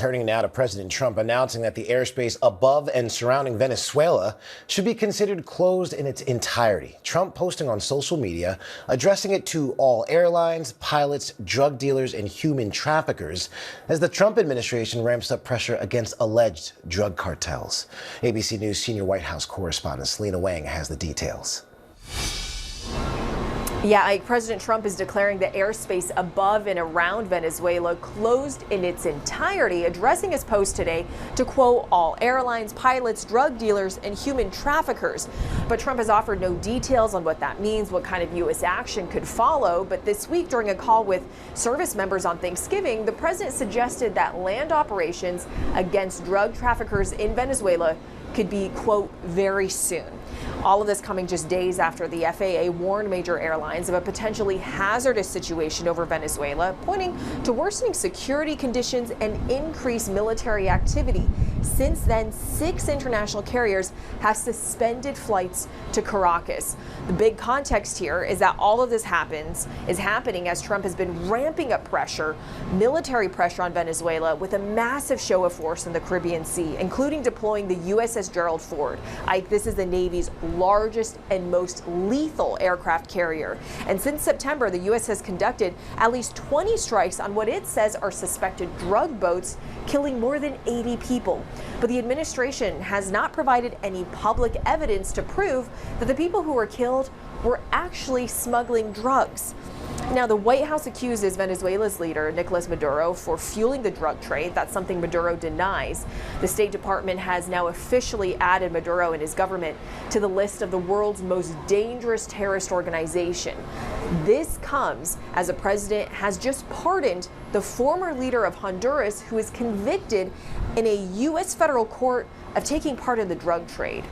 Turning now to President Trump announcing that the airspace above and surrounding Venezuela should be considered closed in its entirety. Trump posting on social media, addressing it to all airlines, pilots, drug dealers, and human traffickers as the Trump administration ramps up pressure against alleged drug cartels. ABC News senior White House correspondent Selena Wang has the details. Yeah, President Trump is declaring the airspace above and around Venezuela closed in its entirety, addressing his post today to quote all airlines, pilots, drug dealers, and human traffickers. But Trump has offered no details on what that means, what kind of U.S. action could follow. But this week, during a call with service members on Thanksgiving, the president suggested that land operations against drug traffickers in Venezuela could be, quote, very soon. All of this coming just days after the FAA warned major airlines of a potentially hazardous situation over Venezuela, pointing to worsening security conditions and increased military activity. Since then, 6 international carriers have suspended flights to Caracas. The big context here is that all of this is happening as Trump has been ramping up military pressure on Venezuela with a massive show of force in the Caribbean Sea, including deploying the USS Gerald Ford. This is the Navy's largest and most lethal aircraft carrier. And since September, the U.S. has conducted at least 20 strikes on what it says are suspected drug boats, killing more than 80 people. But the administration has not provided any public evidence to prove that the people who were killed were actually smuggling drugs. Now, the White House accuses Venezuela's leader, Nicolas Maduro, for fueling the drug trade. That's something Maduro denies. The State Department has now officially added Maduro and his government to the list of the world's most dangerous terrorist organization. This comes as the president has just pardoned the former leader of Honduras, who is convicted in a U.S. federal court of taking part in the drug trade.